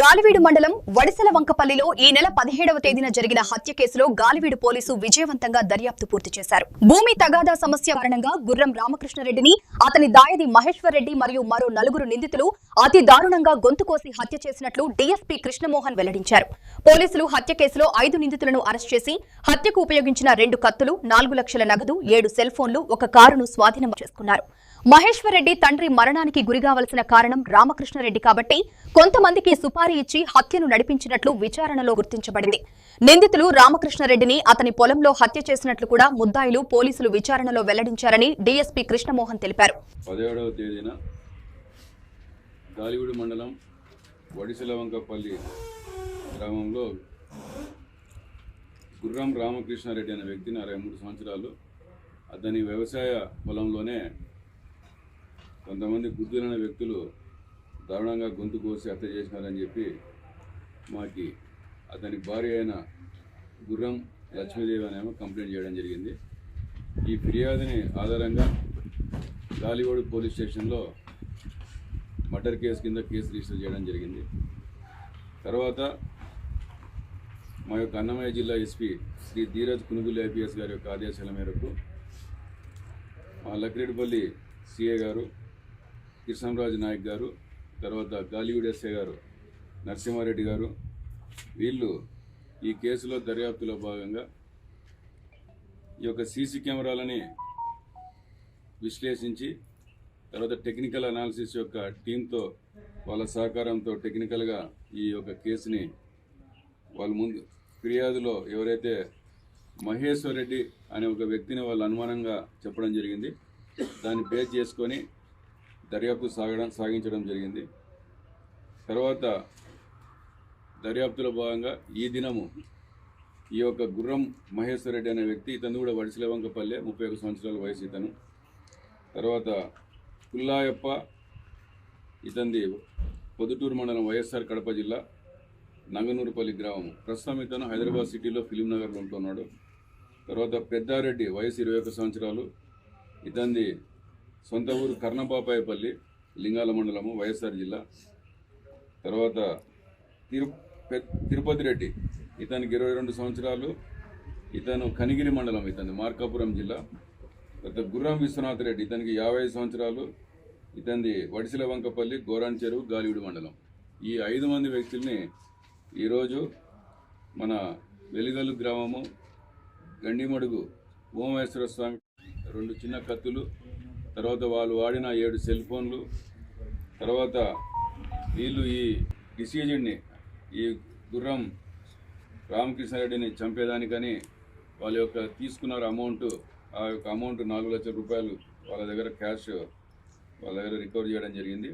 గాలివీడు మండలం వడిసెలవంకపల్లిలో ఈ నెల 17వ తేదీన జరిగిన హత్య కేసులో గాలివీడు పోలీసు విజయవంతంగా దర్యాప్తు పూర్తి చేశారు. భూమి తగాదా సమస్య కారణంగా గుర్రం రామకృష్ణారెడ్డిని, అతని దాయది మహేశ్వర్ రెడ్డి మరియు మరో 4 నిందితులు అతి దారుణంగా గొంతు కోసి హత్య చేసినట్లు డీఎస్పీ కృష్ణమోహన్ వెల్లడించారు. పోలీసులు హత్య కేసులో 5 నిందితులను అరెస్ట్ చేసి హత్యకు ఉపయోగించిన 2 కత్తులు, 4 లక్షల నగదు, 7 సెల్ ఫోన్లు, ఒక కారును స్వాధీనం చేసుకున్నారు. మహేశ్వర్ రెడ్డి తండ్రి మరణానికి గురిగావలసిన కారణం రామకృష్ణారెడ్డి కాబట్టి కొంతమందికి సుపారీ ఇచ్చి హత్యను నడిపించినట్లు విచారణలో గుర్తించబడింది. నిందితులు రామకృష్ణారెడ్డిని అతని పొలంలో హత్య చేసినట్లు కూడా ముద్దాయిలు పోలీసులు విచారణలో వెల్లడించారని డీఎస్పీ కృష్ణమోహన్ తెలిపారు. 17వ తేదీన గాలివీడు మండలం వడిసెలవంకపల్లి గ్రామంలో గుర్రం రామకృష్ణారెడ్డి అనే వ్యక్తిని 63 సంవత్సరాలు అతని వ్యవసాయ పొలంలోనే కొంతమంది గుర్తులైన వ్యక్తులు దారుణంగా గొంతు కోసి హత్య చేసినారని చెప్పి మాకి అతని భార్య అయిన గుర్రం లక్ష్మీదేవి అనేమో కంప్లైంట్ చేయడం జరిగింది. ఈ ఫిర్యాదుని ఆధారంగా గాలివీడు పోలీస్ స్టేషన్లో మర్డర్ కేసు కింద కేసు రిజిస్టర్ చేయడం జరిగింది. తర్వాత మా యొక్క అన్నమయ్య జిల్లా ఎస్పీ శ్రీ ధీరజ్ కునుగులు ఐపీఎస్ గారి యొక్క ఆదేశాల మేరకు మా లక్కిరెడ్డిపల్లి సిఏ గారు, కృష్ణరాజు నాయక్ గారు, తర్వాత గాలివీడు ఎస్ఐ గారు నరసింహారెడ్డి గారు, వీళ్ళు ఈ కేసులో దర్యాప్తులో భాగంగా ఈ యొక్క సీసీ కెమెరాలని విశ్లేషించి తర్వాత టెక్నికల్ అనాలిసిస్ యొక్క టీంతో వాళ్ళ సహకారంతో టెక్నికల్గా ఈ యొక్క కేసుని వాళ్ళ ముందు ఫిర్యాదులో ఎవరైతే మహేశ్వర్ రెడ్డి అనే ఒక వ్యక్తిని వాళ్ళు అనుమానంగా చెప్పడం జరిగింది. దాన్ని బేస్ చేసుకొని దర్యాప్తు సాగించడం జరిగింది. తర్వాత దర్యాప్తులో భాగంగా ఈ దినము ఈ యొక్క గుర్రం మహేశ్వర్ రెడ్డి అనే వ్యక్తి, ఇతను కూడా వడిసెలవంకపల్లె, 31 సంవత్సరాల వయసు ఇతను. తర్వాత పుల్లాయప్ప, ఇతనిది పొద్దుటూరు మండలం వైఎస్ఆర్ కడప జిల్లా నంగనూరుపల్లి గ్రామము. ప్రస్తుతం ఇతను హైదరాబాద్ సిటీలో ఫిలిం నగర్లో ఉంటున్నాడు. తర్వాత పెద్దారెడ్డి, వయసు 21 సంవత్సరాలు, ఇతనిది సొంత ఊరు కర్ణపాపాయపల్లి, లింగాల మండలము, వైఎస్ఆర్ జిల్లా. తర్వాత తిరుపతి రెడ్డి, ఇతనికి 22 సంవత్సరాలు, ఇతను కనిగిరి మండలం, ఇతని మార్కాపురం జిల్లా. తర్వాత గుర్రం విశ్వనాథ్ రెడ్డి, ఇతనికి 55 సంవత్సరాలు, ఇతనిది వడిసెలవంకపల్లి, గోరాన్ చెరువు, గాలివీడు మండలం. ఈ 5 మంది వ్యక్తుల్ని ఈరోజు మన వెలిగల్లు గ్రామము గండిమడుగు ఓమేశ్వర స్వామి 2 చిన్న కత్తులు, తర్వాత వాళ్ళు వాడిన 7 సెల్ ఫోన్లు, తర్వాత వీళ్ళు ఈ డిసిజన్ని ఈ గుర్రం రామకృష్ణారెడ్డిని చంపేదానికని వాళ్ళ యొక్క తీసుకున్నారు అమౌంట్. ఆ యొక్క అమౌంట్ 4 లక్షల రూపాయలు వాళ్ళ దగ్గర క్యాష్ వాళ్ళ దగ్గర రికవర్ చేయడం జరిగింది.